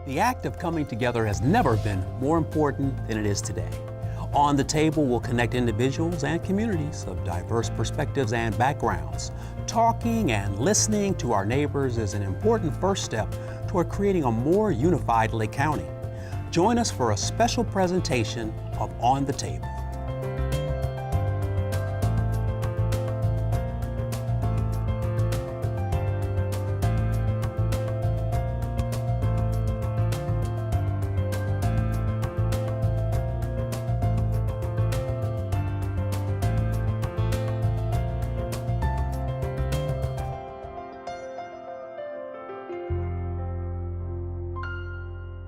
The act of coming together has never been more important than it is today. On the Table will connect individuals and communities of diverse perspectives and backgrounds. Talking and listening to our neighbors is an important first step toward creating a more unified Lake County. Join us for a special presentation of On the Table.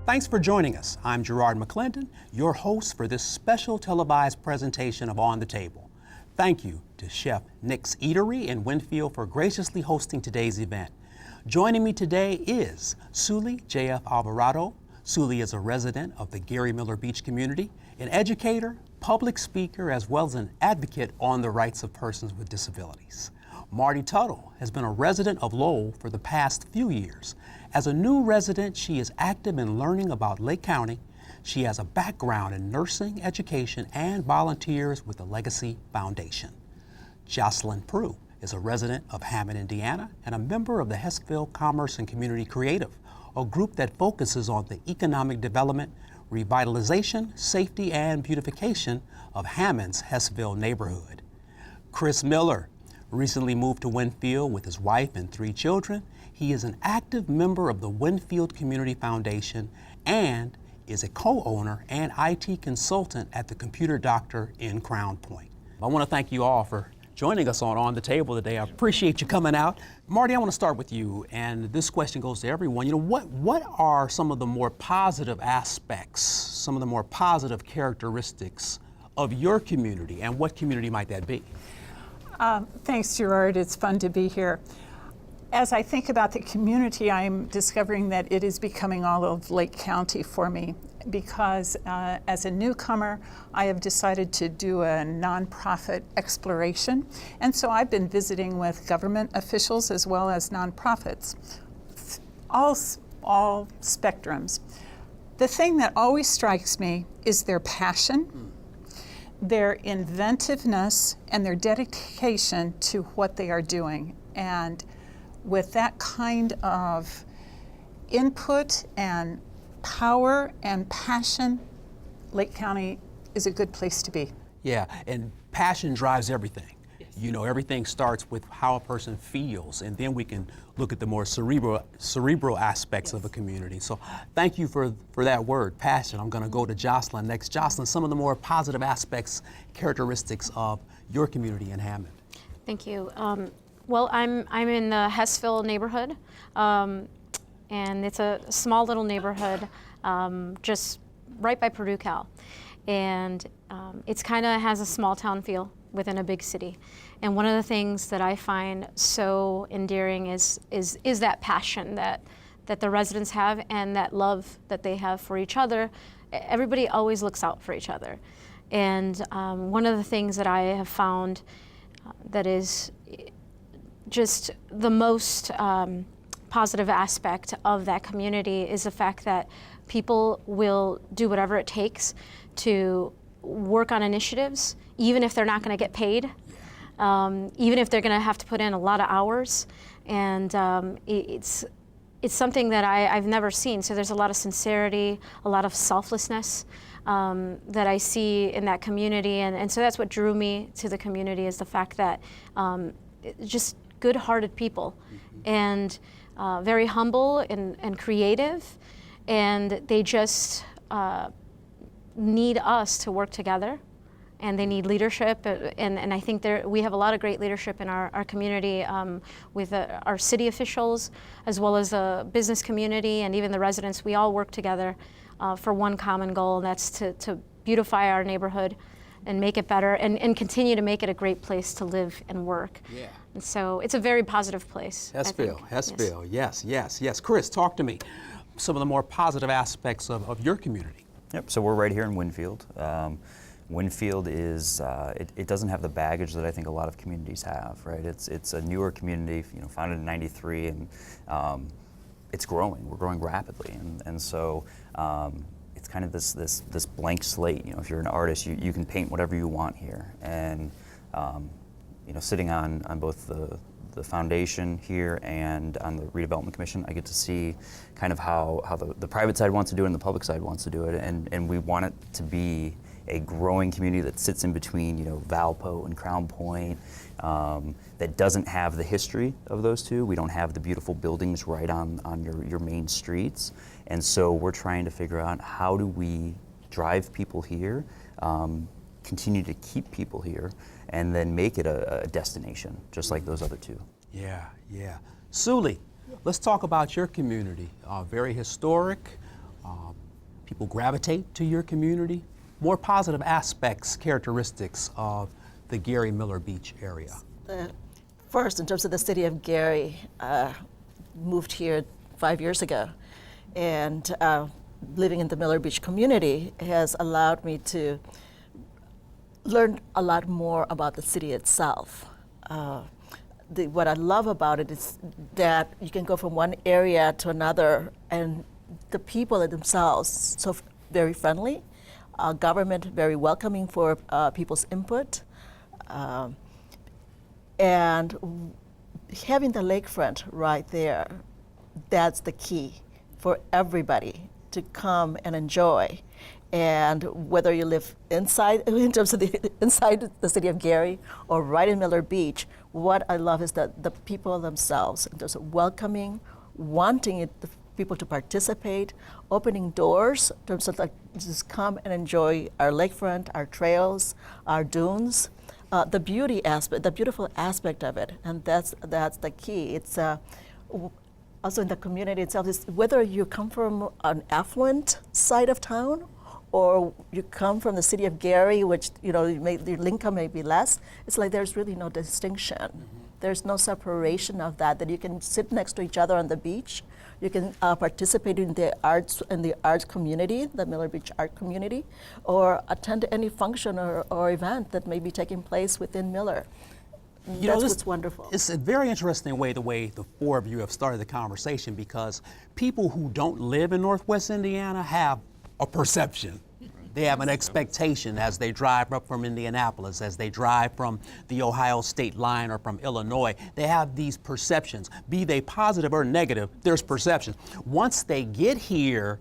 Thanks for joining us. I'm Gerard McClendon, your host for this special televised presentation of On the Table. Thank you to Chef Nick's Eatery in Winfield for graciously hosting today's event. Joining me today is Zully JF Alvarado. Zully is a resident of the Gary Miller Beach community, an educator, public speaker, as well as an advocate on the rights of persons with disabilities. Mardie Tuttle has been a resident of Lowell for the past few years. As a new resident, she is active in learning about Lake County. She has a background in nursing, education, and volunteers with the Legacy Foundation. Jocelyn Prue is a resident of Hammond, Indiana, and a member of the Hessville Commerce and Community Creative, a group that focuses on the economic development, revitalization, safety, and beautification of Hammond's Hessville neighborhood. Chris Miller recently moved to Winfield with his wife and 3 children. He is an active member of the Winfield Community Foundation and is a co-owner and IT consultant at the Computer Doctor in Crown Point. I want to thank you all for joining us on the Table today. I appreciate you coming out. Mardie, I want to start with you, and this question goes to everyone. You know, what are some of the more positive aspects, some of the more positive characteristics of your community, and what community might that be? Thanks, Gerard. It's fun to be here. As I think about the community, I'm discovering that it is becoming all of Lake County for me because as a newcomer, I have decided to do a nonprofit exploration. And so I've been visiting with government officials as well as nonprofits, all spectrums. The thing that always strikes me is their passion, their inventiveness, and their dedication to what they are doing. And with that kind of input and power and passion, Lake County is a good place to be. Yeah, and passion drives everything. Yes. You know, everything starts with how a person feels, and then we can look at the more cerebral aspects of a community. So thank you for that word, passion. I'm going to go to Jocelyn next. Jocelyn, some of the more positive aspects, characteristics of your community in Hammond. Thank you. Well, I'm in the Hessville neighborhood, and it's a small little neighborhood just right by Purdue Cal. And it's kind of has a small town feel within a big city. And one of the things that I find so endearing is that passion that the residents have and that love that they have for each other. Everybody always looks out for each other. And one of the things that I have found that is just the most positive aspect of that community is the fact that people will do whatever it takes to work on initiatives, even if they're not going to get paid, even if they're going to have to put in a lot of hours. And it's something that I've never seen. So there's a lot of sincerity, a lot of selflessness that I see in that community. And so that's what drew me to the community, is the fact that just good-hearted people, and very humble and creative, and they just need us to work together, and they need leadership, and I think we have a lot of great leadership in our community with our city officials, as well as the business community, and even the residents. We all work together for one common goal, and that's to beautify our neighborhood and make it better, and continue to make it a great place to live and work. Yeah. And so it's a very positive place. Hessville, yes. Chris, talk to me. Some of the more positive aspects of your community. Yep, so we're right here in Winfield. Winfield is, it doesn't have the baggage that I think a lot of communities have, right? It's a newer community, founded in '93, and it's growing. We're growing rapidly, and so it's kind of this blank slate. You know, if you're an artist, you can paint whatever you want here, and you know, sitting on both the foundation here and on the redevelopment commission, I get to see kind of how the private side wants to do it and the public side wants to do it, and we want it to be a growing community that sits in between, you know, Valpo and Crown Point, that doesn't have the history of those two. We don't have the beautiful buildings right on your main streets, and so we're trying to figure out how do we drive people here, continue to keep people here, and then make it a destination, just like those other two. Yeah, yeah. Zully, let's talk about your community. Very historic. People gravitate to your community. More positive aspects, characteristics of the Gary Miller Beach area. First, in terms of the city of Gary, moved here 5 years ago, and living in the Miller Beach community has allowed me to learn a lot more about the city itself. What I love about it is that you can go from one area to another, and the people themselves so very friendly, government very welcoming for people's input, and having the lakefront right there, that's the key for everybody to come and enjoy. And whether you live inside, in terms of inside the city of Gary or right in Miller Beach, what I love is that the people themselves, in terms of welcoming, wanting the people to participate, opening doors, in terms of like, just come and enjoy our lakefront, our trails, our dunes, the beauty aspect, the beautiful aspect of it, and that's the key. It's also in the community itself, is whether you come from an affluent side of town or you come from the city of Gary, which, you know, your income may be less, it's like there's really no distinction. Mm-hmm. There's no separation of that you can sit next to each other on the beach. You can participate in the arts community, the Miller Beach art community, or attend any function or event that may be taking place within Miller. You know, what's wonderful. It's a very interesting way the four of you have started the conversation, because people who don't live in Northwest Indiana have a perception. They have an expectation as they drive up from Indianapolis, as they drive from the Ohio state line or from Illinois. They have these perceptions, be they positive or negative, there's perceptions. Once they get here,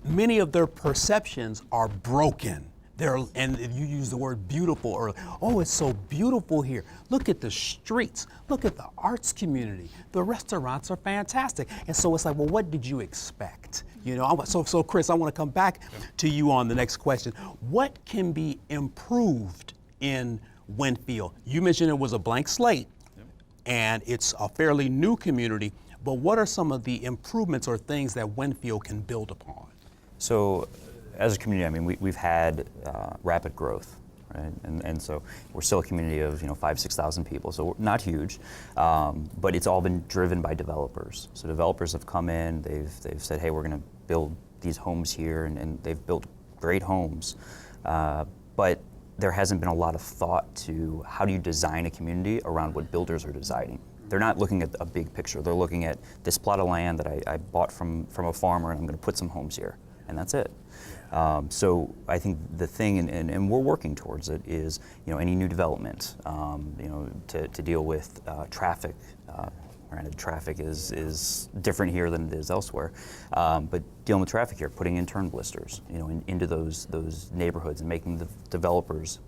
many of their perceptions are broken. And you use the word beautiful earlier. Oh, it's so beautiful here. Look at the streets. Look at the arts community. The restaurants are fantastic. And so it's like, well, what did you expect? You know, so Chris, I want to come back to you on the next question. What can be improved in Winfield? You mentioned it was a blank slate, and it's a fairly new community, but what are some of the improvements or things that Winfield can build upon? So, as a community, I mean, we've had rapid growth, right? And so we're still a community of 5,000-6,000 people, so we're not huge, but it's all been driven by developers. So developers have come in, they've said, hey, we're going to build these homes here, and they've built great homes, but there hasn't been a lot of thought to how do you design a community around what builders are designing. They're not looking at a big picture. They're looking at this plot of land that I bought from a farmer, and I'm going to put some homes here, and that's it. So I think the thing, and we're working towards it, is any new development, to deal with traffic. Granted, traffic is different here than it is elsewhere, but dealing with traffic here, putting in turn blisters, into those neighborhoods and making the developers,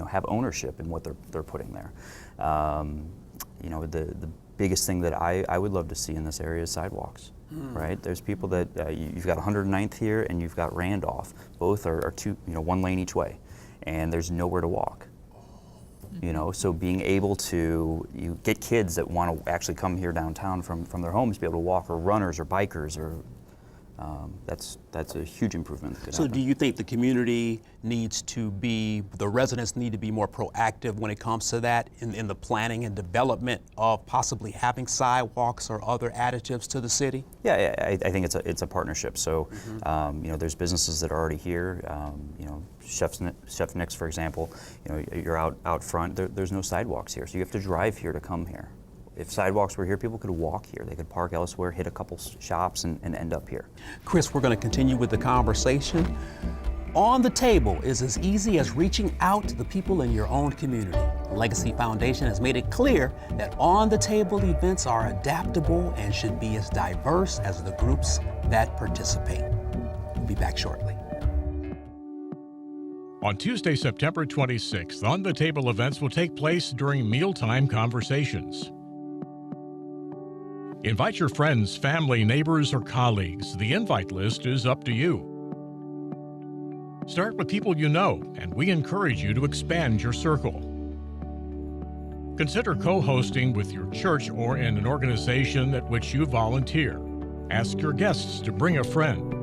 have ownership in what they're putting there. The biggest thing that I would love to see in this area is sidewalks. Right? There's people that you've got 109th here and you've got Randolph. Both are one lane each way, and there's nowhere to walk. So being able to get kids that want to actually come here downtown from their homes, be able to walk, or runners or bikers, or that's a huge improvement. So do you think the community the residents need to be more proactive when it comes to that in the planning and development of possibly having sidewalks or other additives to the city? Yeah, I think it's a partnership. So, there's businesses that are already here. Chef Nick's, for example, you're out front. There's no sidewalks here, so you have to drive here to come here. If sidewalks were here, people could walk here. They could park elsewhere, hit a couple shops, and end up here. Chris, we're going to continue with the conversation. On the Table is as easy as reaching out to the people in your own community. Legacy Foundation has made it clear that On the Table events are adaptable and should be as diverse as the groups that participate. We'll be back shortly. On Tuesday, September 26th, On the Table events will take place during mealtime conversations. Invite your friends, family, neighbors, or colleagues. The invite list is up to you. Start with people you know, and we encourage you to expand your circle. Consider co-hosting with your church or in an organization at which you volunteer. Ask your guests to bring a friend.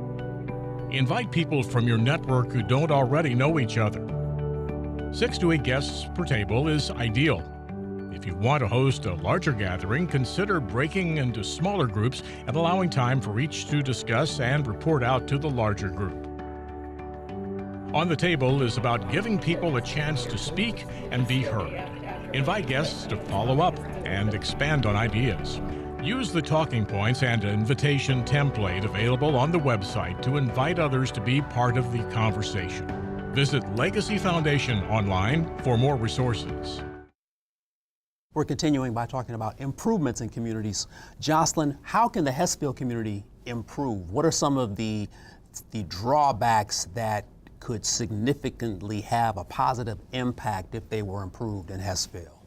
Invite people from your network who don't already know each other. 6 to 8 guests per table is ideal. If you want to host a larger gathering, consider breaking into smaller groups and allowing time for each to discuss and report out to the larger group. On the Table is about giving people a chance to speak and be heard. Invite guests to follow up and expand on ideas. Use the talking points and invitation template available on the website to invite others to be part of the conversation. Visit Legacy Foundation online for more resources. We're continuing by talking about improvements in communities. Jocelyn, how can the Hessville community improve? What are some of the drawbacks that could significantly have a positive impact if they were improved in Hessville?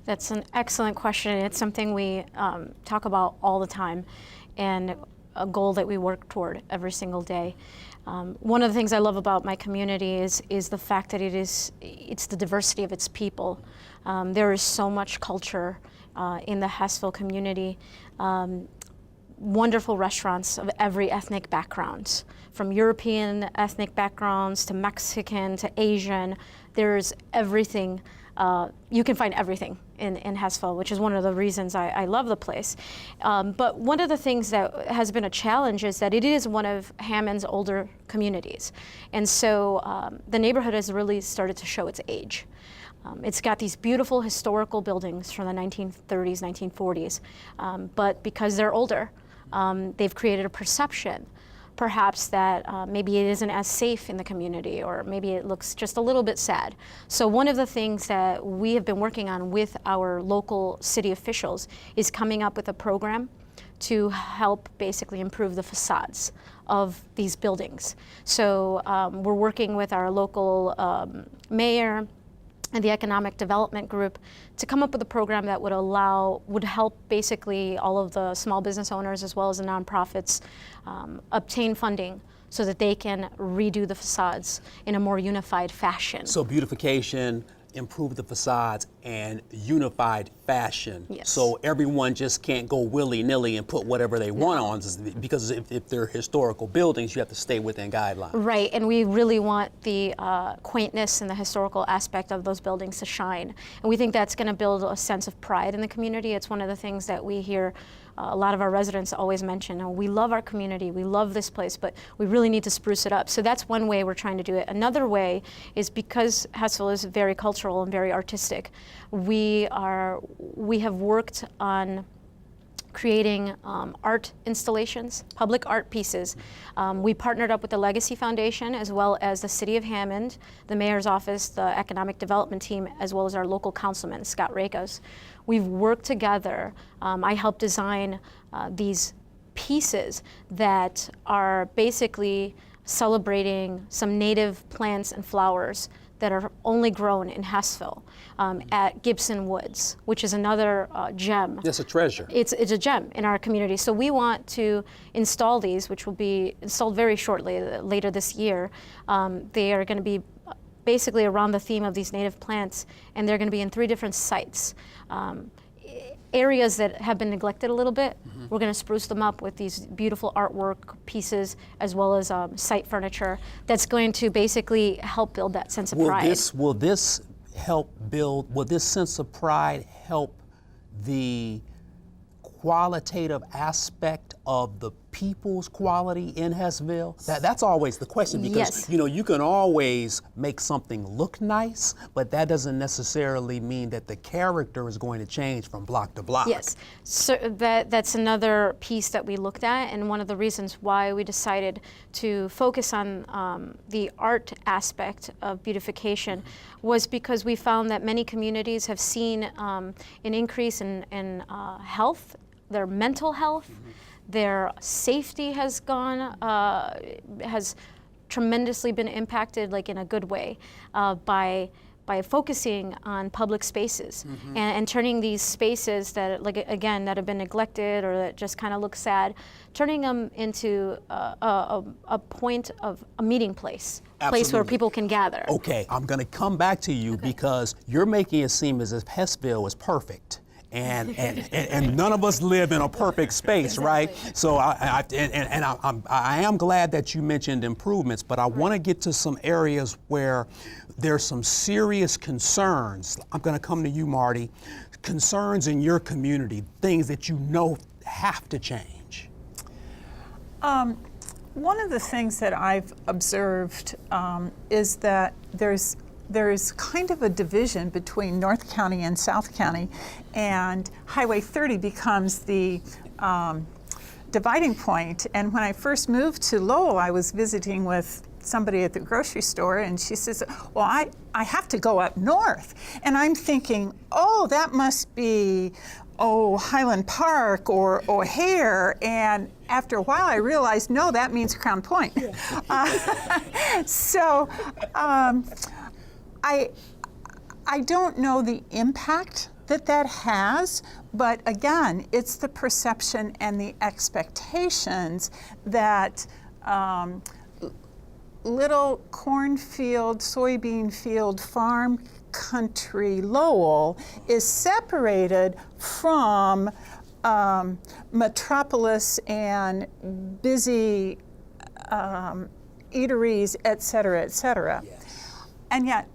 That's an excellent question. It's something we talk about all the time, and a goal that we work toward every single day. One of the things I love about my community is the fact that it's the diversity of its people. There is so much culture in the Hessville community. Wonderful restaurants of every ethnic background, from European ethnic backgrounds to Mexican to Asian. There's everything. You can find everything in Hessville, which is one of the reasons I love the place. But one of the things that has been a challenge is that it is one of Hammond's older communities. And so the neighborhood has really started to show its age. It's got these beautiful historical buildings from the 1930s, 1940s, but because they're older, they've created a perception perhaps that maybe it isn't as safe in the community, or maybe it looks just a little bit sad. So one of the things that we have been working on with our local city officials is coming up with a program to help basically improve the facades of these buildings. So we're working with our local mayor and the economic development group to come up with a program that would help basically all of the small business owners as well as the nonprofits obtain funding so that they can redo the facades in a more unified fashion. So beautification, improve the facades, and unified fashion. Yes. So everyone just can't go willy-nilly and put whatever they want on, because if they're historical buildings, you have to stay within guidelines. Right, and we really want the quaintness and the historical aspect of those buildings to shine. And we think that's going to build a sense of pride in the community. It's one of the things that we hear a lot of our residents always mention. Oh, we love our community, we love this place, but we really need to spruce it up. So that's one way we're trying to do it. Another way is because Hessville is very cultural and very artistic, we have worked on creating art installations, public art pieces. We partnered up with the Legacy Foundation as well as the City of Hammond, the Mayor's Office, the Economic Development Team, as well as our local councilman, Scott Rakos. We've worked together. I helped design these pieces that are basically celebrating some native plants and flowers that are only grown in Hessville at Gibson Woods, which is another gem. It's a treasure. It's a gem in our community. So we want to install these, which will be installed very shortly, later this year. They are going to be basically around the theme of these native plants, and they're going to be in 3 different sites. Areas that have been neglected a little bit, we're going to spruce them up with these beautiful artwork pieces as well as site furniture that's going to basically help build that sense of pride. Will this sense of pride help the qualitative aspect of the people's quality in Hessville? That's always the question, because Yes. you can always make something look nice, but that doesn't necessarily mean that the character is going to change from block to block. Yes, so that's another piece that we looked at, and one of the reasons why we decided to focus on the art aspect of beautification was because we found that many communities have seen an increase in health, their mental health, their safety has tremendously been impacted, like in a good way, by focusing on public spaces and turning these spaces that, like, again, that have been neglected or that just kind of look sad, turning them into a point of a meeting place, place where Absolutely. people can gather. Okay, I'm going to come back to you because you're making it seem as if Hessville is perfect. And none of us live in a perfect space, right? So I am glad that you mentioned improvements, but I want to get to some areas where there's some serious concerns. I'm going to come to you, Mardie. Concerns in your community, things that you know have to change. One of the things that I've observed is that there's kind of a division between North County and South County, and Highway 30 becomes the dividing point. And when I first moved to Lowell, I was visiting with somebody at the grocery store, and she says, well, I have to go up north. And I'm thinking, oh, that must be, Highland Park or O'Hare. And after a while, I realized, no, that means Crown Point. So I don't know the impact that has, but again, it's the perception and the expectations that little cornfield, soybean field, farm country Lowell is separated from metropolis and busy eateries, et cetera, et cetera. Yes. And yet,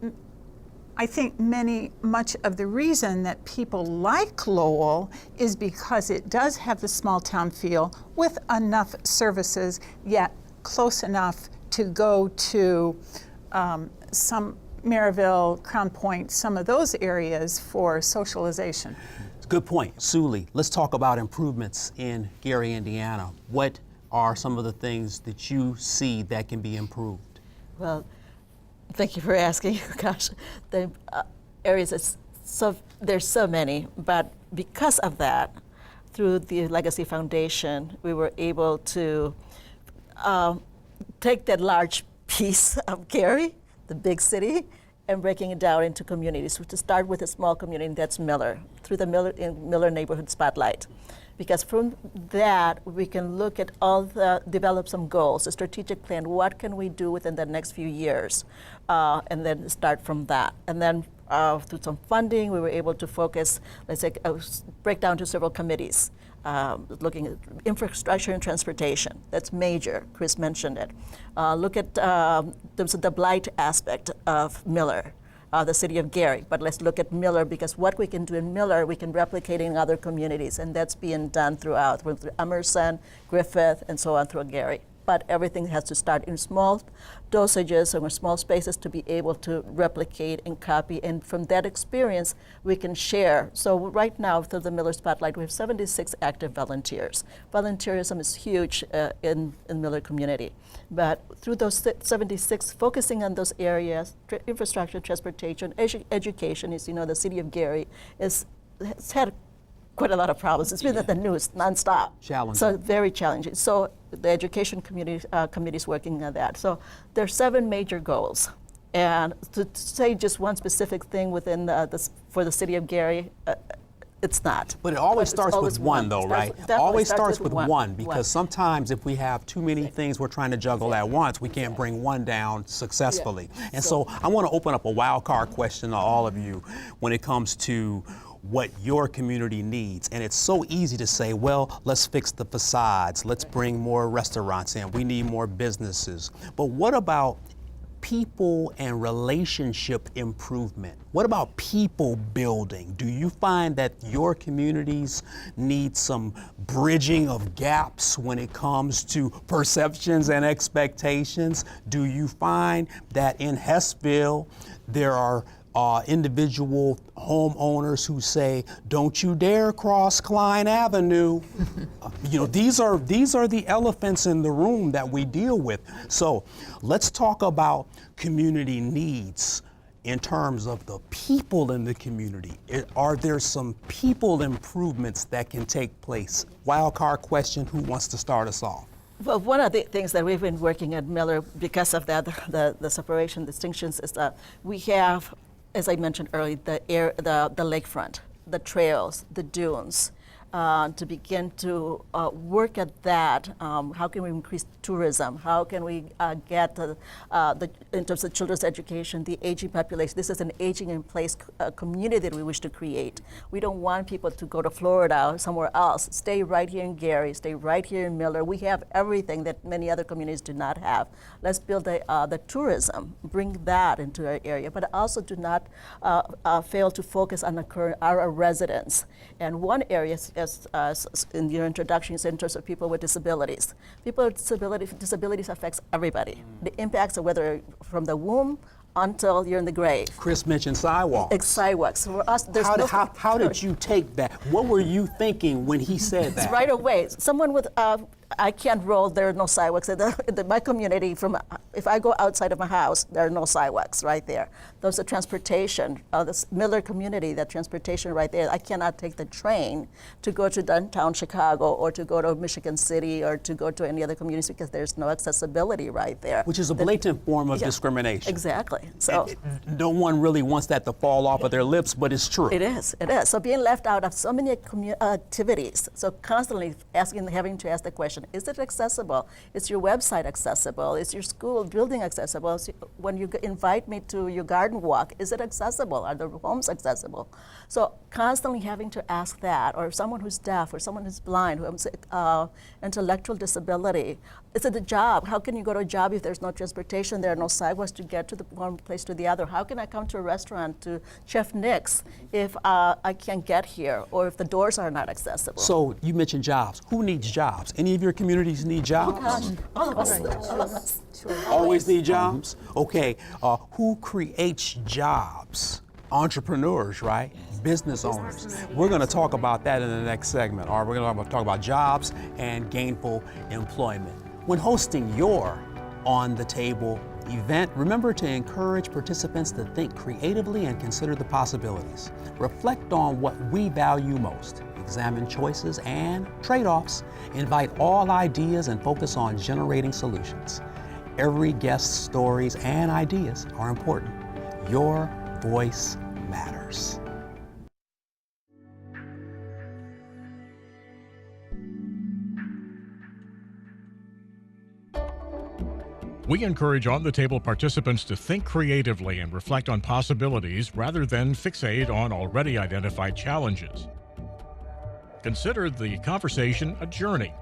I think much of the reason that people like Lowell is because it does have the small town feel with enough services, yet close enough to go to some Maryville, Crown Point, some of those areas for socialization. Good point. Zully, let's talk about improvements in Gary, Indiana. What are some of the things that you see that can be improved? Well, thank you for asking. Gosh, the areas, there's so many, but because of that, through the Legacy Foundation, we were able to take that large piece of Gary, the big city, and breaking it down into communities. To start with a small community, that's Miller, through the Miller Neighborhood Spotlight. Because from that, we can look at develop some goals, a strategic plan, what can we do within the next few years, and then start from that. And then through some funding, we were able to focus, let's say, break down to several committees, looking at infrastructure and transportation. That's major, Chris mentioned it. Look at the blight aspect of Miller. The city of Gary, but let's look at Miller, because what we can do in Miller, we can replicate in other communities, and that's being done throughout, through Emerson, Griffith, and so on through Gary. But everything has to start in small dosages or small spaces to be able to replicate and copy, and from that experience, we can share. So right now, through the Miller Spotlight, we have 76 active volunteers. Volunteerism is huge in Miller community. But through those 76, focusing on those areas, infrastructure, transportation, education, is, the city of Gary has had quite a lot of problems. It's been at the news nonstop. Challenging. So very challenging. So the education committee is working on that. So there are 7 major goals. And to say just one specific thing within for the city of Gary, it's not. But it always starts with one, though, right? Always starts with one, because sometimes if we have too many things we're trying to juggle at once, we can't bring one down successfully. Yeah. And so I want to open up a wild card question to all of you when it comes to what your community needs. And it's so easy to say, well, let's fix the facades, let's bring more restaurants in, we need more businesses. But what about people and relationship improvement? What about people building? Do you find that your communities need some bridging of gaps when it comes to perceptions and expectations? Do you find that in Hessville there are individual homeowners who say, "Don't you dare cross Klein Avenue"? These are the elephants in the room that we deal with. So let's talk about community needs in terms of the people in the community. Are there some people improvements that can take place? Wild card question, who wants to start us off? Well, one of the things that we've been working at Miller because of that, the separation distinctions, is that we have, as I mentioned earlier, the lakefront, the trails, the dunes, to begin to work at that. How can we increase tourism? How can we get in terms of children's education, the aging population? This is an aging in place community that we wish to create. We don't want people to go to Florida or somewhere else. Stay right here in Gary, stay right here in Miller. We have everything that many other communities do not have. Let's build the tourism, bring that into our area, but also do not fail to focus on our residents. And one area, as in your introduction, is in terms of people with disabilities. People with disabilities affects everybody. The impacts are whether from the womb until you're in the grave. Chris mentioned sidewalks. Sidewalks. For us, there's How did you take that? What were you thinking when he said that? Right away. Someone with I can't roll, there are no sidewalks. In my community, if I go outside of my house, there are no sidewalks right there. There's the transportation, this Miller community, that transportation right there. I cannot take the train to go to downtown Chicago or to go to Michigan City or to go to any other communities because there's no accessibility right there. Which is a blatant form of discrimination. Exactly. So no one really wants that to fall off of their lips, but it's true. It is. So being left out of so many activities, so constantly having to ask the question, is it accessible? Is your website accessible? Is your school building accessible? When you invite me to your garden walk, is it accessible? Are the homes accessible? So constantly having to ask that, or someone who's deaf, or someone who's blind, who has intellectual disability, is it a job? How can you go to a job if there's no transportation, there are no sidewalks to get to the one place to the other? How can I come to a restaurant, to Chef Nick's, if I can't get here, or if the doors are not accessible? So you mentioned jobs. Who needs jobs? Any of your communities need jobs? All of us. Always need jobs? Okay, who creates jobs? Entrepreneurs, right? Business owners. We're going to talk about that in the next segment. All right, we're going to talk about jobs and gainful employment. When hosting your On the Table event, remember to encourage participants to think creatively and consider the possibilities. Reflect on what we value most. Examine choices and trade-offs. Invite all ideas and focus on generating solutions. Every guest's stories and ideas are important. Your voice matters. We encourage on-the-table participants to think creatively and reflect on possibilities rather than fixate on already identified challenges. Consider the conversation a journey.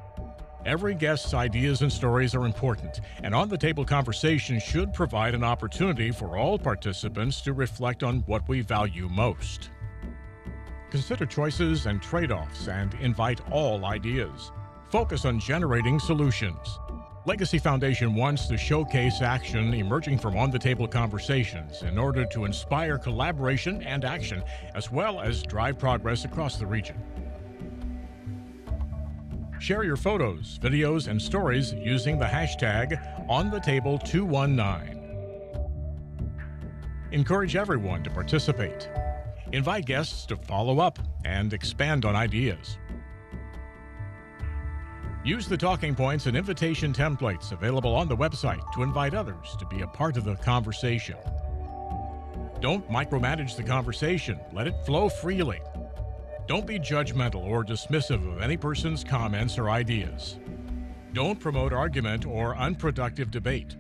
Every guest's ideas and stories are important, and on-the-table conversation should provide an opportunity for all participants to reflect on what we value most. Consider choices and trade-offs and invite all ideas. Focus on generating solutions. Legacy Foundation wants to showcase action emerging from on-the-table conversations in order to inspire collaboration and action, as well as drive progress across the region. Share your photos, videos, and stories using the hashtag OnTheTable219. Encourage everyone to participate. Invite guests to follow up and expand on ideas. Use the talking points and invitation templates available on the website to invite others to be a part of the conversation. Don't micromanage the conversation. Let it flow freely. Don't be judgmental or dismissive of any person's comments or ideas. Don't promote argument or unproductive debate.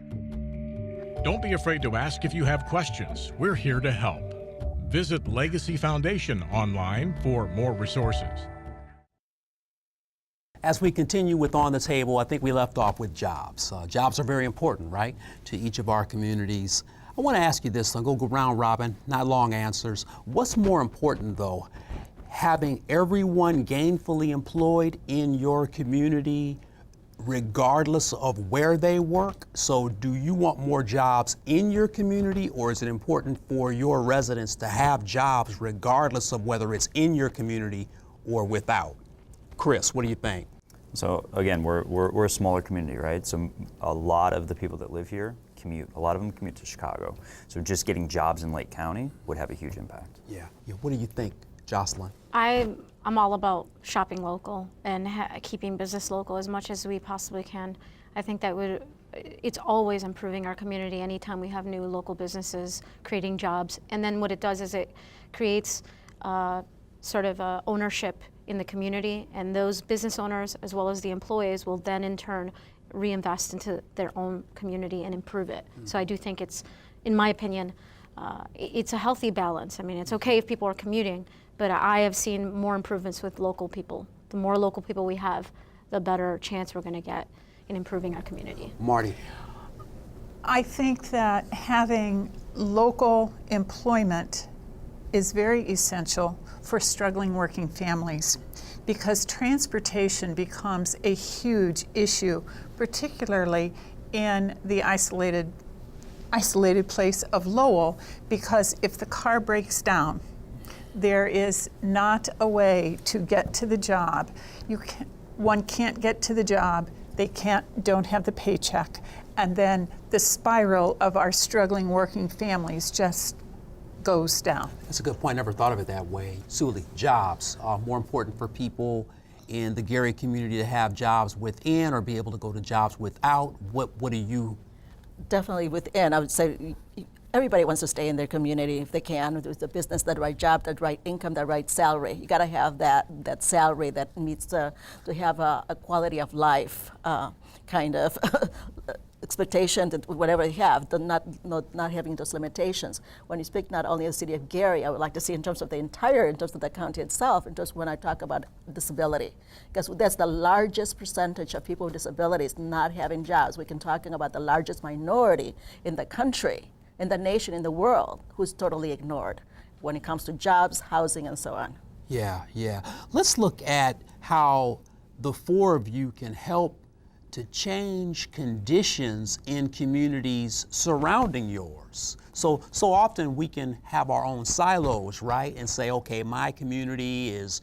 Don't be afraid to ask if you have questions. We're here to help. Visit Legacy Foundation online for more resources. As we continue with On the Table, I think we left off with jobs. Jobs are very important, right, to each of our communities. I want to ask you this, I'll go round robin, not long answers. What's more important though, having everyone gainfully employed in your community regardless of where they work? So do you want more jobs in your community, or is it important for your residents to have jobs regardless of whether it's in your community or without? Chris, what do you think? So again, we're a smaller community, right? So a lot of the people that live here commute. A lot of them commute to Chicago. So just getting jobs in Lake County would have a huge impact. Yeah. What do you think, Jocelyn? I'm all about shopping local and keeping business local as much as we possibly can. I think that it's always improving our community anytime we have new local businesses creating jobs. And then what it does is it creates sort of ownership in the community, and those business owners as well as the employees will then in turn reinvest into their own community and improve it. So I do think it's, in my opinion, it's a healthy balance. I mean, it's okay if people are commuting, but I have seen more improvements with local people. The more local people we have, the better chance we're going to get in improving our community. Mardie. I think that having local employment is very essential for struggling working families, because transportation becomes a huge issue, particularly in the isolated place of Lowell, because if the car breaks down, there is not a way to get to the job. One can't get to the job, don't have the paycheck, and then the spiral of our struggling working families just goes down. That's a good point. Never thought of it that way. Zully, jobs are more important for people in the Garrard community to have jobs within or be able to go to jobs without. What do you? Definitely within. I would say everybody wants to stay in their community if they can, with the business, the right job, the right income, the right salary. You got to have that salary that needs to have a quality of life kind of expectation that whatever you have, not having those limitations. When you speak not only of the city of Garrard, I would like to see in terms of in terms of the county itself, in terms when I talk about disability, because that's the largest percentage of people with disabilities not having jobs. We can talking about the largest minority in the country, in the nation, in the world, who's totally ignored when it comes to jobs, housing, and so on. Yeah. Let's look at how the four of you can help to change conditions in communities surrounding yours. So often we can have our own silos, right? And say, okay, my community is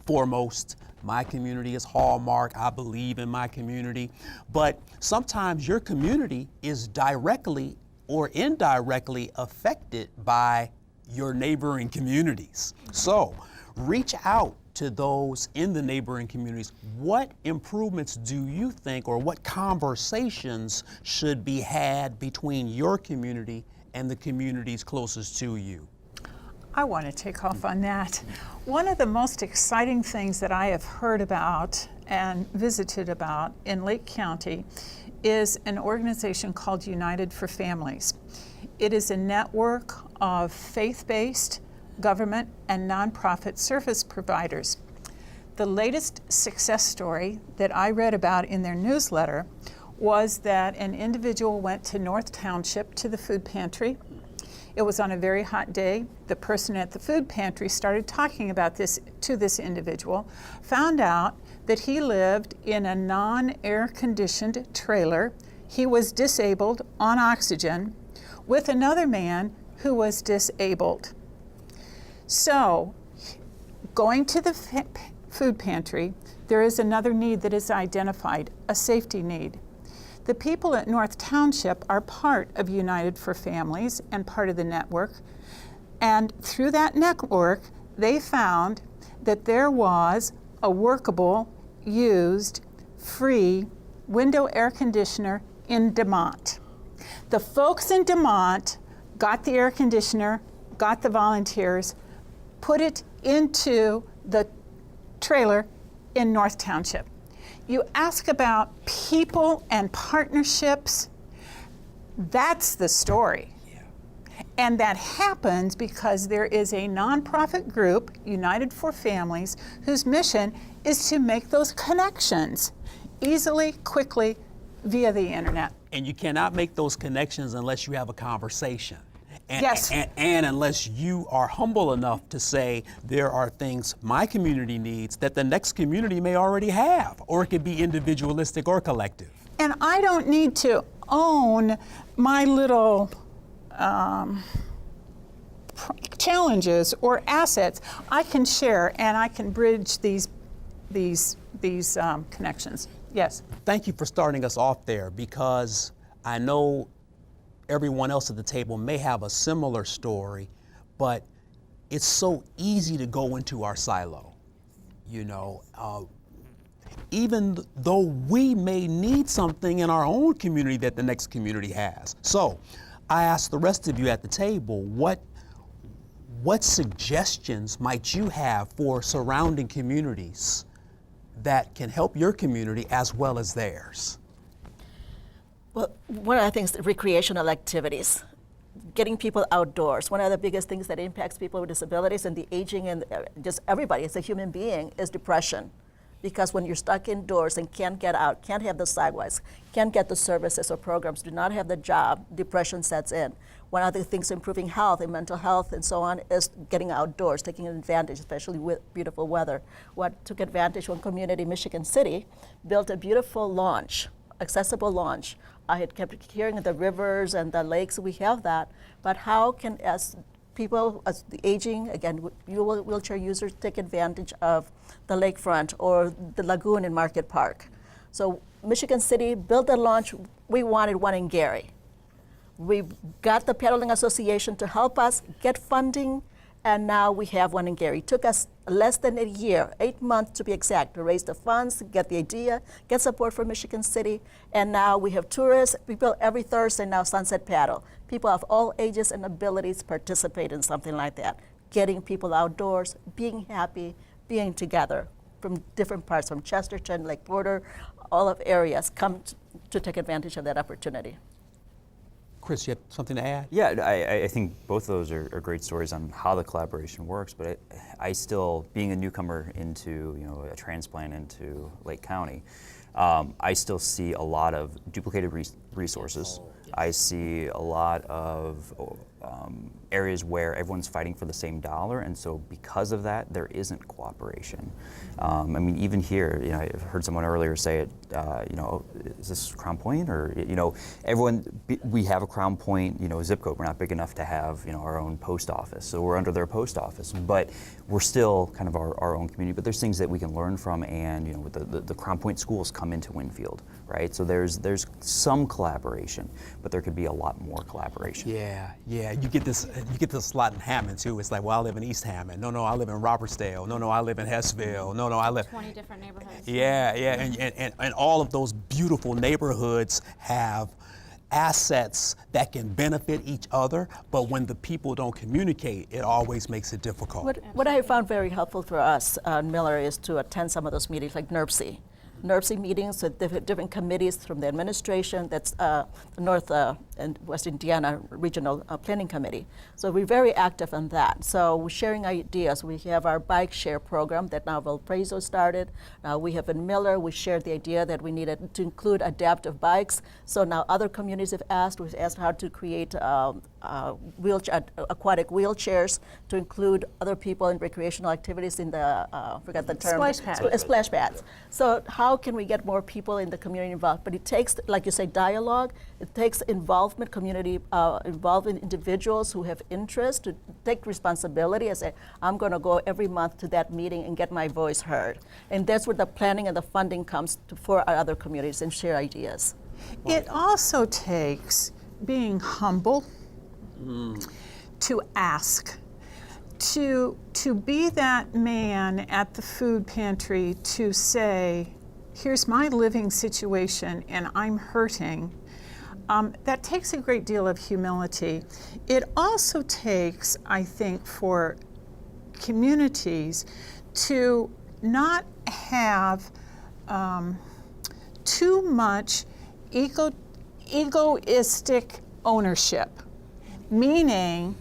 foremost, my community is hallmark, I believe in my community. But sometimes your community is directly or indirectly affected by your neighboring communities. So reach out to those in the neighboring communities. What improvements do you think, or what conversations should be had between your community and the communities closest to you? I want to take off on that. One of the most exciting things that I have heard about and visited about in Lake County is an organization called United for Families. It is a network of faith-based government and nonprofit service providers. The latest success story that I read about in their newsletter was that an individual went to North Township to the food pantry. It was on a very hot day. The person at the food pantry started talking about this to this individual, found out that he lived in a non-air conditioned trailer. He was disabled on oxygen with another man who was disabled. So, going to the food pantry, there is another need that is identified, a safety need. The people at North Township are part of United for Families and part of the network. And through that network, they found that there was a workable, used, free window air conditioner in DeMont. The folks in DeMont got the air conditioner, got the volunteers, put it into the trailer in North Township. You ask about people and partnerships, that's the story. Yeah. And that happens because there is a nonprofit group, United for Families, whose mission is to make those connections easily, quickly, via the internet. And you cannot make those connections unless you have a conversation. And, Yes. and unless you are humble enough to say there are things my community needs that the next community may already have, or it could be individualistic or collective. And I don't need to own my little challenges or assets. I can share and I can bridge these connections. Yes. Thank you for starting us off there, because I know everyone else at the table may have a similar story, but it's so easy to go into our silo. You know, even though we may need something in our own community that the next community has. So I ask the rest of you at the table, what suggestions might you have for surrounding communities that can help your community as well as theirs? Well, one of the things, recreational activities, getting people outdoors. One of the biggest things that impacts people with disabilities and the aging and just everybody as a human being is depression. Because when you're stuck indoors and can't get out, can't have the sidewalks, can't get the services or programs, do not have the job, depression sets in. One of the things improving health and mental health and so on is getting outdoors, taking advantage, especially with beautiful weather. What took advantage, one community, Michigan City, built a beautiful launch, accessible launch. I had kept hearing the rivers and the lakes, we have that, but how can, as people, as the aging, again, wheelchair users, take advantage of the lakefront or the lagoon in Market Park? So Michigan City built a launch. We wanted one in Gary. We got the Paddling Association to help us get funding, and now we have one in Gary. It took us less than a year, 8 months to be exact, to raise the funds, get the idea, get support from Michigan City, and now we have tourists, people every Thursday now Sunset Paddle. People of all ages and abilities participate in something like that. Getting people outdoors, being happy, being together from different parts, from Chesterton, Lake Porter, all of areas come to take advantage of that opportunity. Chris, you have something to add? Yeah, I think both of those are great stories on how the collaboration works, but I still, being a newcomer into, a transplant into Lake County, I still see a lot of duplicated resources. I see a lot of areas where everyone's fighting for the same dollar, and so because of that, there isn't cooperation. I mean, even here, I heard someone earlier say it, is this Crown Point, or, we have a Crown Point, zip code. We're not big enough to have, our own post office, so we're under their post office, but we're still kind of our own community, but there's things that we can learn from, and, with the Crown Point schools come into Winfield, right? So there's some collaboration, but there could be a lot more collaboration. Yeah. You get this a lot in Hammond too. It's like, well, I live in East Hammond. No, I live in Robertsdale. No, I live in Hessville. No, I live 20 different neighborhoods. Yeah, and all of those beautiful neighborhoods have assets that can benefit each other, but when the people don't communicate, it always makes it difficult. What I found very helpful for us, Miller, is to attend some of those meetings like NERPC. NERPC meetings with different committees from the administration, that's the North and West Indiana Regional Planning Committee. So we're very active on that. So we're sharing ideas. We have our bike share program that now Valparaiso started. We have in Miller, we shared the idea that we needed to include adaptive bikes. So now other communities have asked, we've asked how to create aquatic wheelchairs to include other people in recreational activities in the, forgot the term. Splash pads. Splash pads. So how can we get more people in the community involved? But it takes, like you say, dialogue. It takes involvement, community involvement, individuals who have interest to take responsibility and say, I'm going to go every month to that meeting and get my voice heard. And that's where the planning and the funding comes for our other communities and share ideas. It also takes being humble, to ask, to be that man at the food pantry to say, here's my living situation and I'm hurting. That takes a great deal of humility. It also takes, I think, for communities to not have too much egoistic ownership, meaning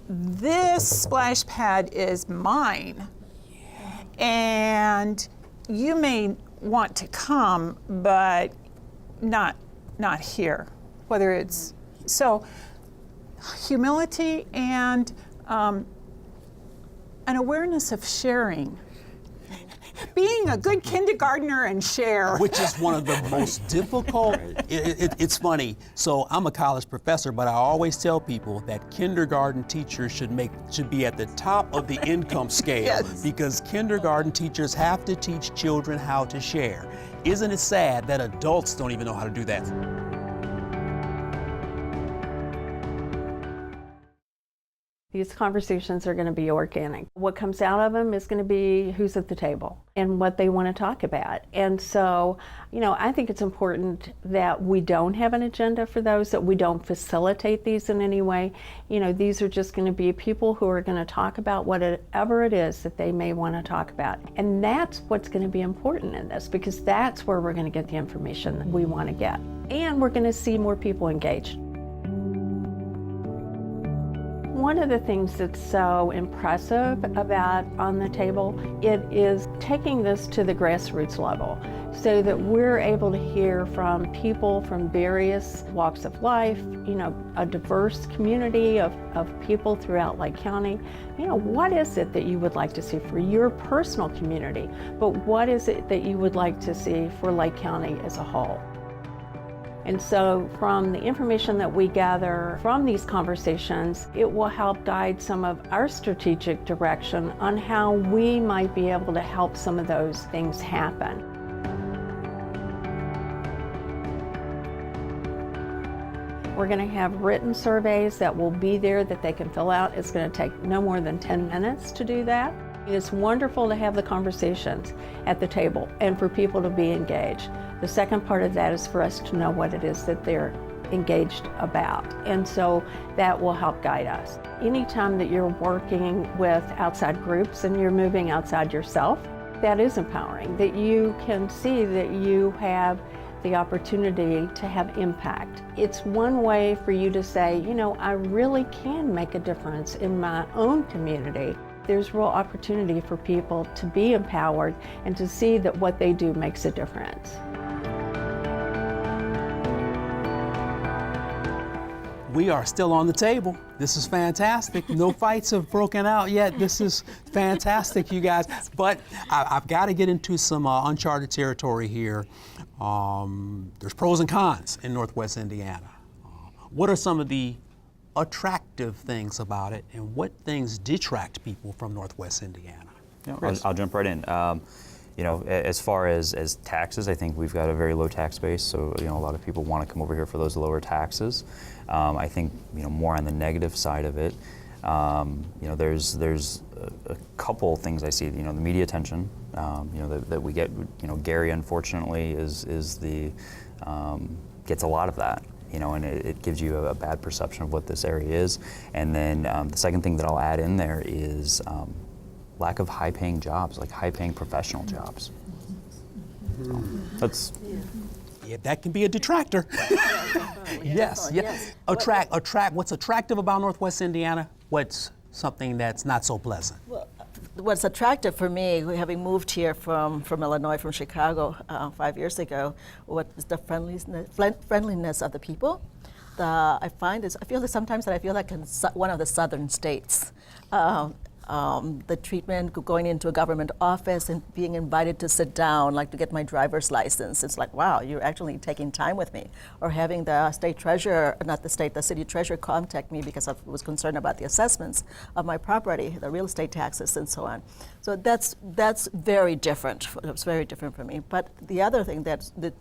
this splash pad is mine, and you may want to come, but not here. Whether it's so, humility and an awareness of sharing. Being a good kindergartner and share. Which is one of the most difficult. It's funny. So I'm a college professor, but I always tell people that kindergarten teachers should be at the top of the income scale. Yes. Because kindergarten teachers have to teach children how to share. Isn't it sad that adults don't even know how to do that? These conversations are going to be organic. What comes out of them is going to be who's at the table and what they want to talk about. And so, I think it's important that we don't have an agenda for those, that we don't facilitate these in any way. These are just going to be people who are going to talk about whatever it is that they may want to talk about. And that's what's going to be important in this, because that's where we're going to get the information that we want to get. And we're going to see more people engaged. One of the things that's so impressive about On the Table, it is taking this to the grassroots level so that we're able to hear from people from various walks of life, a diverse community of people throughout Lake County. What is it that you would like to see for your personal community, but what is it that you would like to see for Lake County as a whole? And so from the information that we gather from these conversations, it will help guide some of our strategic direction on how we might be able to help some of those things happen. We're going to have written surveys that will be there that they can fill out. It's going to take no more than 10 minutes to do that. It's wonderful to have the conversations at the table and for people to be engaged. The second part of that is for us to know what it is that they're engaged about. And so that will help guide us. Anytime that you're working with outside groups and you're moving outside yourself, that is empowering, that you can see that you have the opportunity to have impact. It's one way for you to say, I really can make a difference in my own community. There's real opportunity for people to be empowered and to see that what they do makes a difference. We are still on the table. This is fantastic. No fights have broken out yet. This is fantastic, you guys. But I've got to get into some uncharted territory here. There's pros and cons in Northwest Indiana. What are some of the attractive things about it, and what things detract people from Northwest Indiana? I'll jump right in. As far as taxes, I think we've got a very low tax base, so a lot of people want to come over here for those lower taxes. I think more on the negative side of it, there's a couple things I see. The media attention, that we get. Gary unfortunately is the gets a lot of that. And it gives you a bad perception of what this area is. And then the second thing that I'll add in there is lack of high-paying jobs, like high-paying professional jobs. That's Yeah, that can be a detractor. Yes. Attract. What's attractive about Northwest Indiana? What's something that's not so pleasant? Well, what's attractive for me, having moved here from Illinois, from Chicago 5 years ago, what is the friendliness of the people. I feel that sometimes I feel like in one of the southern states. The treatment, going into a government office and being invited to sit down, like to get my driver's license. It's like, wow, you're actually taking time with me. Or having the the city treasurer contact me because I was concerned about the assessments of my property, the real estate taxes and so on. So that's very different. It's very different for me. But the other thing that's the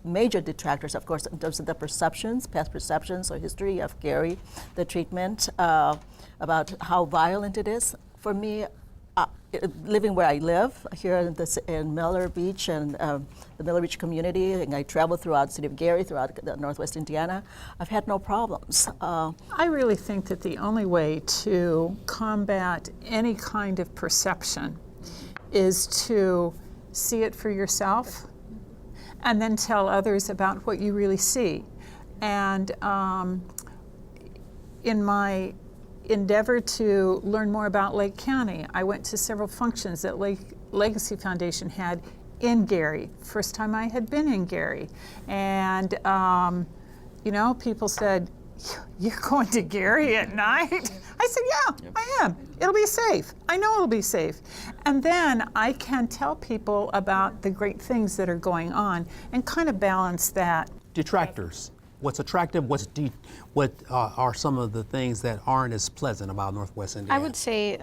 major detractors, of course, those are the perceptions, past perceptions or history of Gary, the treatment, about how violent it is. For me, living where I live here in Miller Beach and the Miller Beach community, and I travel throughout the city of Gary, throughout Northwest Indiana, I've had no problems. I really think that the only way to combat any kind of perception is to see it for yourself and then tell others about what you really see. And in my endeavor to learn more about Lake County, I went to several functions that Legacy Foundation had in Gary. First time I had been in Gary. And, people said, "You're going to Gary at night?" I said, "Yeah, I am. It'll be safe. I know it'll be safe." And then I can tell people about the great things that are going on and kind of balance that. Detractors. What's attractive? What are some of the things that aren't as pleasant about Northwest Indiana? I would say,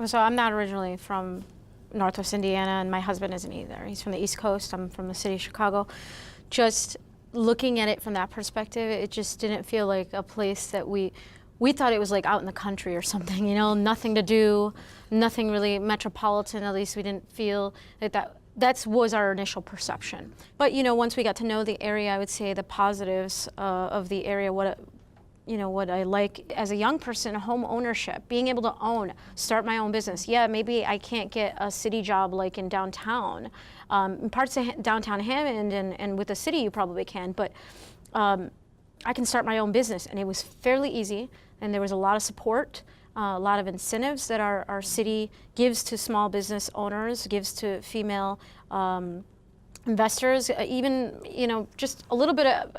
so I'm not originally from Northwest Indiana, and my husband isn't either. He's from the East Coast. I'm from the city of Chicago. Just looking at it from that perspective, it just didn't feel like a place that we thought it was like out in the country or something, nothing to do, nothing really metropolitan. At least we didn't feel that was our initial perception. But once we got to know the area, I would say the positives of the area, what I like as a young person, home ownership, being able to start my own business. Yeah, maybe I can't get a city job like in downtown. In parts of downtown Hammond and with the city you probably can, but I can start my own business, and it was fairly easy, and there was a lot of support, a lot of incentives that our city gives to small business owners, gives to female investors, even, just a little bit of,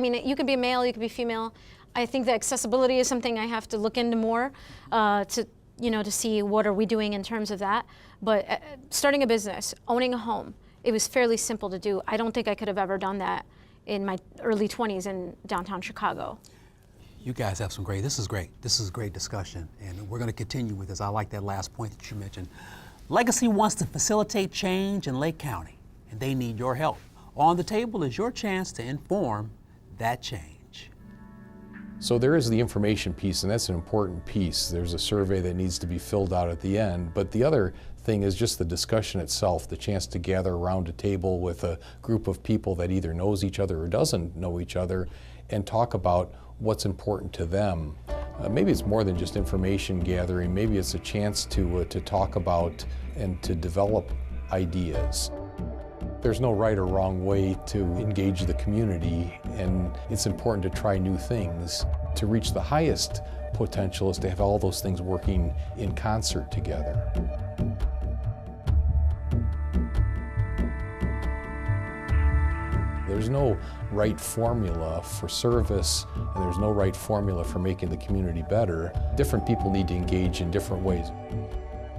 you could be male, you could be female. I think that accessibility is something I have to look into more to see what are we doing in terms of that. But starting a business, owning a home, it was fairly simple to do. I don't think I could have ever done that in my early 20s in downtown Chicago. You guys have this is great. This is a great discussion, and we're going to continue with this. I like that last point that you mentioned. Legacy wants to facilitate change in Lake County, and they need your help. On the table is your chance to inform that change. So there is the information piece, and that's an important piece. There's a survey that needs to be filled out at the end, but the other thing is just the discussion itself, the chance to gather around a table with a group of people that either knows each other or doesn't know each other and talk about what's important to them. Maybe it's more than just information gathering. Maybe it's a chance to talk about and to develop ideas. There's no right or wrong way to engage the community, and it's important to try new things. To reach the highest potential is to have all those things working in concert together. There's no right formula for service, and there's no right formula for making the community better. Different people need to engage in different ways.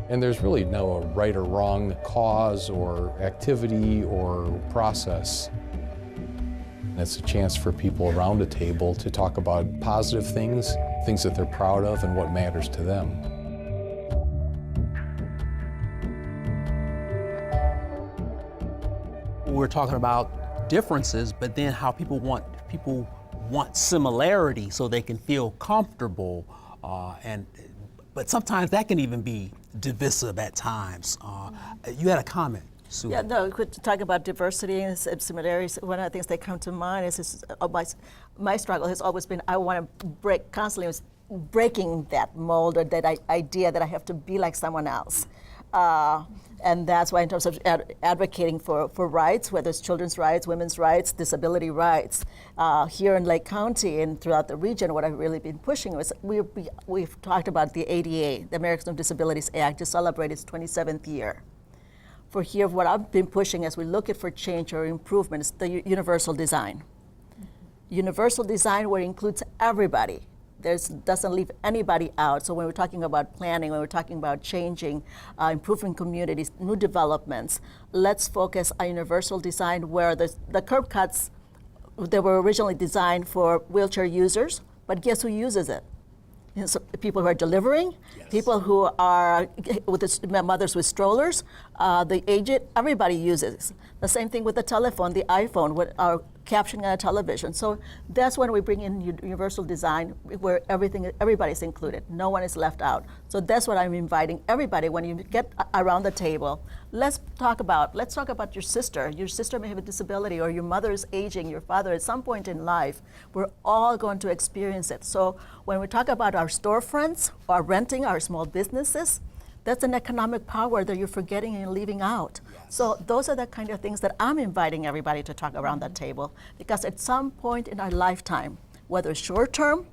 And there's really no right or wrong cause or activity or process. And it's a chance for people around a table to talk about positive things, things that they're proud of, and what matters to them. We're talking about differences, but then how people want similarity so they can feel comfortable, but sometimes that can even be divisive at times. You had a comment, Sue. Yeah, no, talking about diversity and similarities, one of the things that come to mind is my struggle has always been I want to constantly breaking that mold or that idea that I have to be like someone else. And that's why in terms of advocating for rights, whether it's children's rights, women's rights, disability rights, here in Lake County and throughout the region, what I've really been pushing was we've talked about the ADA, the Americans with Disabilities Act, to celebrate its 27th year. For here, what I've been pushing as we look at for change or improvement is the universal design. Universal design where it includes everybody. Doesn't leave anybody out. So when we're talking about planning, when we're talking about changing, improving communities, new developments, let's focus on universal design where the curb cuts, they were originally designed for wheelchair users, but guess who uses it? So people who are delivering, yes. People who are with mothers with strollers, the aged, everybody uses. The same thing with the telephone, the iPhone, with our captioning on a television. So that's when we bring in universal design where everybody's included. No one is left out. So that's what I'm inviting everybody when you get around the table. Let's talk about your sister. Your sister may have a disability or your mother is aging, your father at some point in life. We're all going to experience it. So when we talk about our storefronts, our renting, our small businesses, that's an economic power that you're forgetting and leaving out. Yes. So those are the kind of things that I'm inviting everybody to talk around that table, because at some point in our lifetime, whether short term,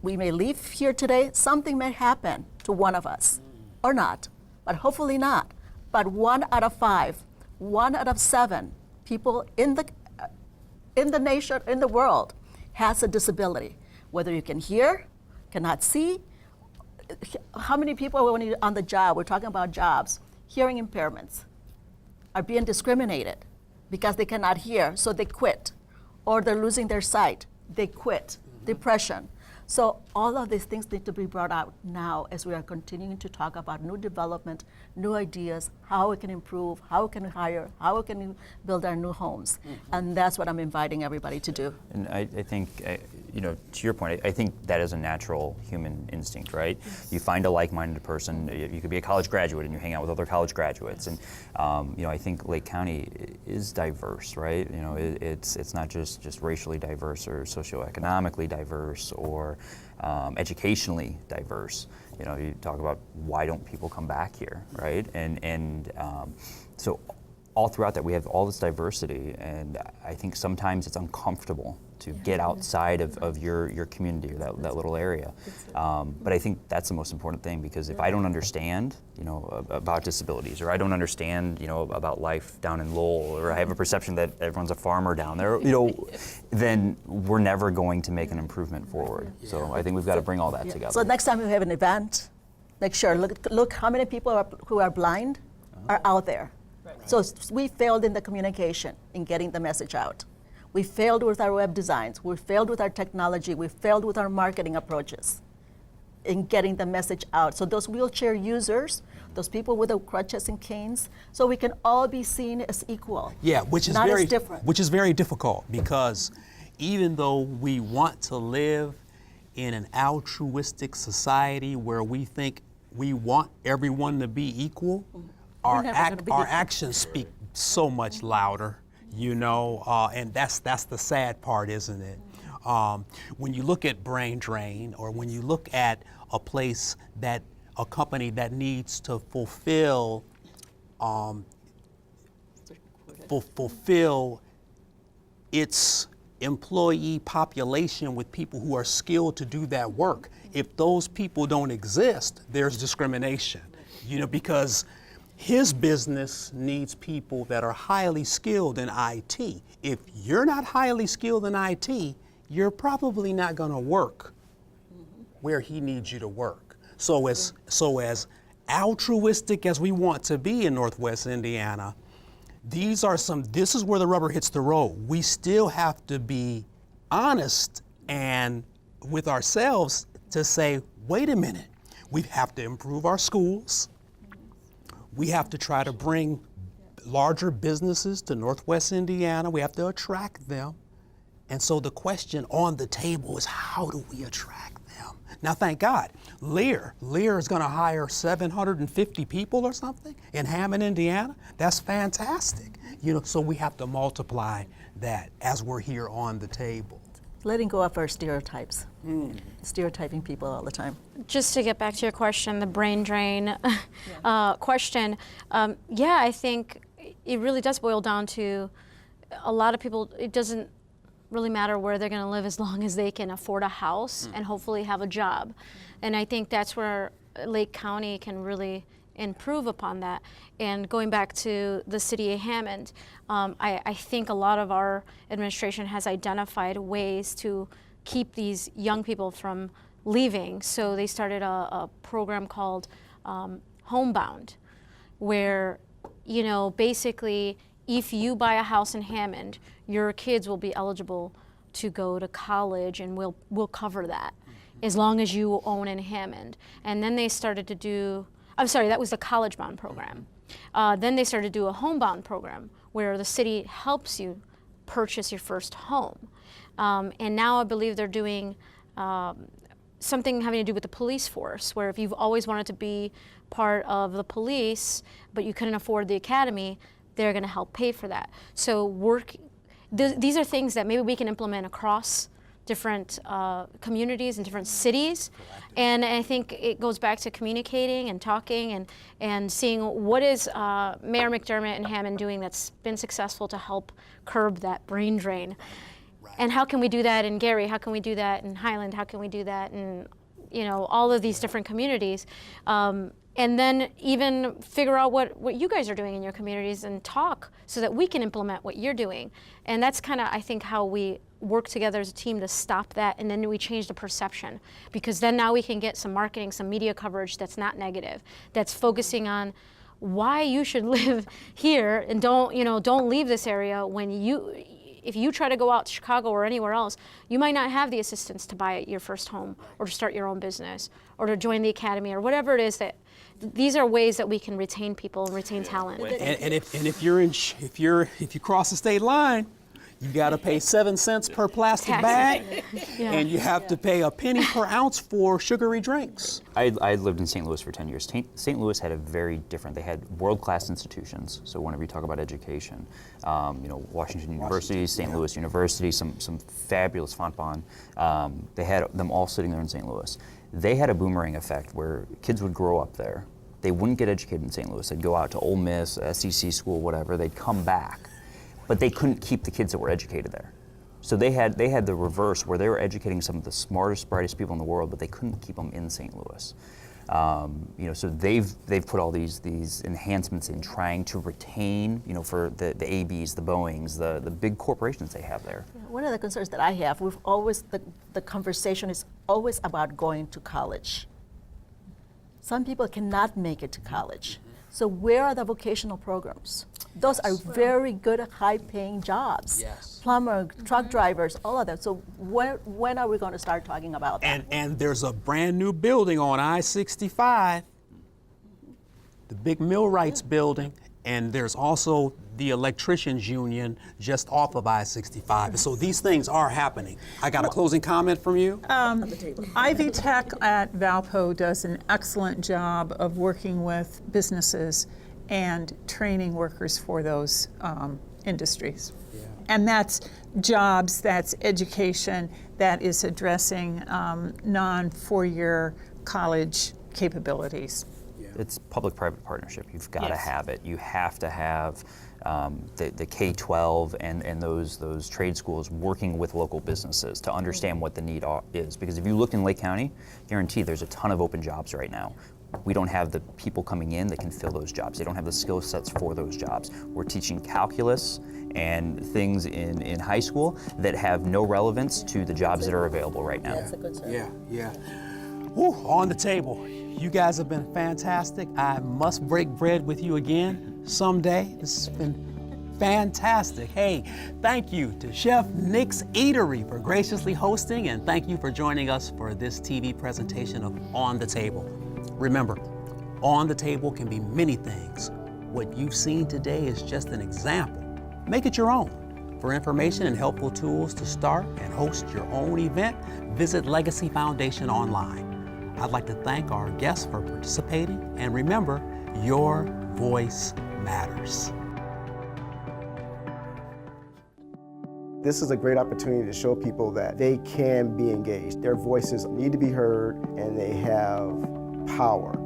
we may leave here today, something may happen to one of us, or not, but hopefully not. But 1 out of 5 1 out of 7 people in the nation, in the world, has a disability. Whether you can hear, cannot see. How many people when you're on the job, we're talking about jobs, hearing impairments, are being discriminated because they cannot hear, so they quit. Or they're losing their sight, they quit. Depression. So all of these things need to be brought out now as we are continuing to talk about new development, new ideas, how we can improve, how we can hire, how we can build our new homes. And that's what I'm inviting everybody to do. And I think, to your point, I think that is a natural human instinct, right? You find a like-minded person. You could be a college graduate and you hang out with other college graduates. And I think Lake County is diverse, right? It's not just racially diverse or socioeconomically diverse or educationally diverse. You talk about why don't people come back here, right? And so all throughout that we have all this diversity, and I think sometimes it's uncomfortable to get outside of your community or that little area. But I think that's the most important thing, because if I don't understand, about disabilities, or I don't understand, about life down in Lowell, or I have a perception that everyone's a farmer down there, then we're never going to make an improvement forward. So I think we've got to bring all that together. So next time we have an event, make sure, look how many people who are blind are out there. So we failed in the communication, in getting the message out. We failed with our web designs. We failed with our technology. We failed with our marketing approaches in getting the message out. So those wheelchair users, those people with the crutches and canes, so we can all be seen as equal. Yeah, which is not very as different. Which is very difficult, because even though we want to live in an altruistic society where we think we want everyone to be equal, our actions speak so much louder. And that's the sad part, isn't it? When you look at brain drain, or when you look at a company that needs to fulfill its employee population with people who are skilled to do that work, if those people don't exist, there's discrimination. Because his business needs people that are highly skilled in IT. If you're not highly skilled in IT, you're probably not going to work where he needs you to work. So as altruistic as we want to be in Northwest Indiana, this is where the rubber hits the road. We still have to be honest and with ourselves to say, wait a minute, we have to improve our schools. We have to try to bring larger businesses to Northwest Indiana. We have to attract them. And so the question on the table is, how do we attract them? Now, thank God, Lear is going to hire 750 people or something in Hammond, Indiana. That's fantastic. So we have to multiply that as we're here on the table. Letting go of our stereotypes. Stereotyping people all the time. Just to get back to your question, the brain drain question, I think it really does boil down to a lot of people. It doesn't really matter where they're going to live as long as they can afford a house and hopefully have a job. And I think that's where Lake County can really improve upon that. And going back to the city of Hammond, I think a lot of our administration has identified ways to keep these young people from leaving. So they started a program called Homebound, where, basically if you buy a house in Hammond, your kids will be eligible to go to college, and we'll cover that as long as you own in Hammond. And then they started to do, that was the college bound program. Then they started to do a homebound program where the city helps you purchase your first home. And now I believe they're doing something having to do with the police force, where if you've always wanted to be part of the police, but you couldn't afford the academy, they're going to help pay for that. So these are things that maybe we can implement across different communities and different cities. And I think it goes back to communicating and talking and seeing what is Mayor McDermott and Hammond doing that's been successful to help curb that brain drain. And how can we do that in Gary? How can we do that in Highland? How can we do that in all of these different communities? and then even figure out what you guys are doing in your communities and talk so that we can implement what you're doing. And that's kind of, I think, how we work together as a team to stop that, and then we change the perception, because then now we can get some marketing, some media coverage that's not negative, that's focusing on why you should live here and don't leave this area. When if you try to go out to Chicago or anywhere else, you might not have the assistance to buy your first home or to start your own business or to join the academy or whatever it is. That these are ways that we can retain people and retain talent. And if you cross the state line, you got to pay 7 cents per plastic bag, and you have to pay a penny per ounce for sugary drinks. I lived in St. Louis for 10 years. St. Louis had a very different, they had world-class institutions. So whenever you talk about education, Washington University, St. Louis University, some fabulous Fontbonne, they had them all sitting there in St. Louis. They had a boomerang effect where kids would grow up there. They wouldn't get educated in St. Louis. They'd go out to Ole Miss, SEC school, whatever. They'd come back. But they couldn't keep the kids that were educated there. So they had the reverse, where they were educating some of the smartest, brightest people in the world, but they couldn't keep them in St. Louis. So they've put all these enhancements in trying to retain, for the ABs, the Boeings, the big corporations they have there. One of the concerns that I have, the conversation is always about going to college. Some people cannot make it to college. So where are the vocational programs? Those are very good, high-paying jobs. Yes. Plumber, truck drivers, all of that. So when are we going to start talking about that? And there's a brand new building on I-65, the big millwrights building, and there's also the electricians union just off of I-65. So these things are happening. I got a closing comment from you. Ivy Tech at Valpo does an excellent job of working with businesses and training workers for those industries. Yeah. And that's jobs, that's education, that is addressing non-four-year college capabilities. It's public-private partnership. You've got to have it. You have to have the K-12 and those trade schools working with local businesses to understand what the need is. Because if you look in Lake County, guarantee there's a ton of open jobs right now. We don't have the people coming in that can fill those jobs. They don't have the skill sets for those jobs. We're teaching calculus and things in high school that have no relevance to the jobs that are available right now. That's a good start. Yeah. Woo, on the table. You guys have been fantastic. I must break bread with you again someday. This has been fantastic. Hey, thank you to Chef Nick's Eatery for graciously hosting, and thank you for joining us for this TV presentation of On the Table. Remember, On the Table can be many things. What you've seen today is just an example. Make it your own. For information and helpful tools to start and host your own event, visit Legacy Foundation online. I'd like to thank our guests for participating, and remember, your voice matters. This is a great opportunity to show people that they can be engaged. Their voices need to be heard, and they have power,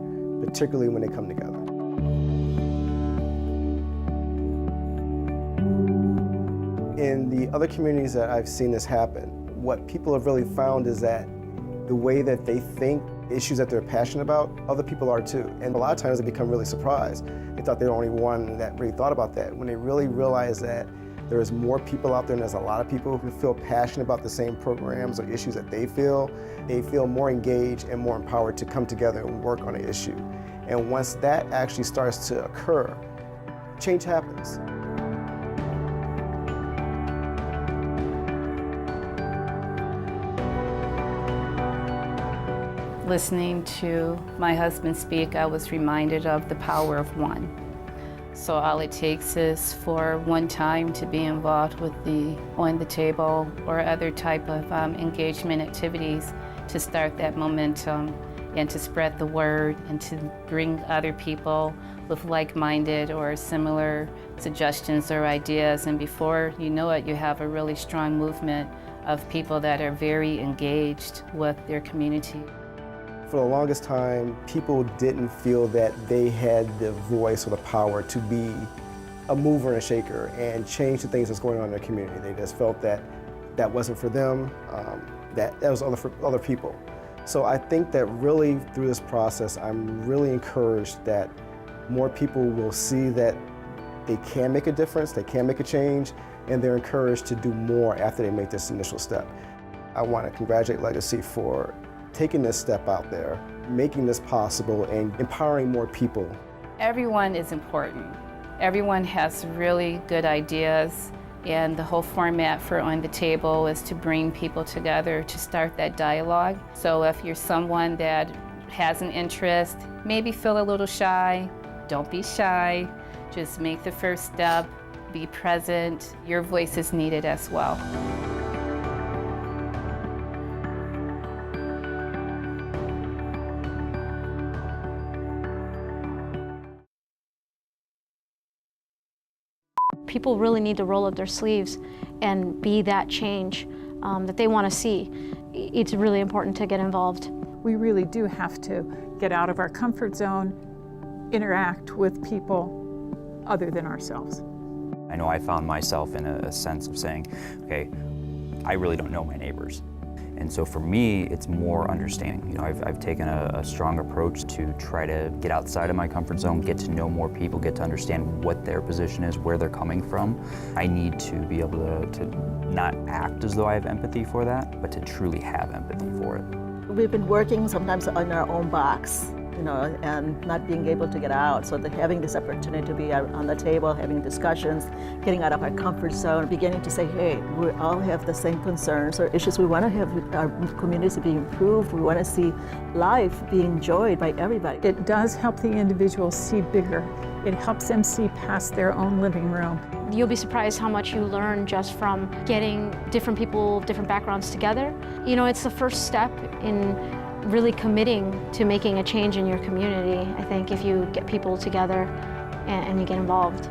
particularly when they come together. In the other communities that I've seen this happen, what people have really found is that the way that they think, issues that they're passionate about, other people are too. And a lot of times they become really surprised. They thought they were the only one that really thought about that. When they really realize that there's more people out there and there's a lot of people who feel passionate about the same programs or issues that they feel more engaged and more empowered to come together and work on an issue. And once that actually starts to occur, change happens. Listening to my husband speak, I was reminded of the power of one. So all it takes is for one time to be involved with the On the Table or other type of engagement activities to start that momentum and to spread the word and to bring other people with like-minded or similar suggestions or ideas. And before you know it, you have a really strong movement of people that are very engaged with their community. For the longest time, people didn't feel that they had the voice or the power to be a mover and a shaker and change the things that's going on in their community. They just felt that that wasn't for them, that was for other people. So I think that really through this process, I'm really encouraged that more people will see that they can make a difference, they can make a change, and they're encouraged to do more after they make this initial step. I want to congratulate Legacy for taking this step out there, making this possible, and empowering more people. Everyone is important. Everyone has really good ideas, and the whole format for On the Table is to bring people together to start that dialogue. So if you're someone that has an interest, maybe feel a little shy, don't be shy. Just make the first step, be present. Your voice is needed as well. People really need to roll up their sleeves and be that change that they want to see. It's really important to get involved. We really do have to get out of our comfort zone, interact with people other than ourselves. I know I found myself in a sense of saying, okay, I really don't know my neighbors. And so for me, it's more understanding. You know, I've taken a strong approach to try to get outside of my comfort zone, get to know more people, get to understand what their position is, where they're coming from. I need to be able to not act as though I have empathy for that, but to truly have empathy for it. We've been working sometimes on our own box, you know, and not being able to get out. So having this opportunity to be on the table, having discussions, getting out of our comfort zone, beginning to say, hey, we all have the same concerns or issues. We want to have our communities be improved. We want to see life be enjoyed by everybody. It does help the individual see bigger. It helps them see past their own living room. You'll be surprised how much you learn just from getting different people, different backgrounds together. You know, it's the first step in really committing to making a change in your community, I think, if you get people together and you get involved.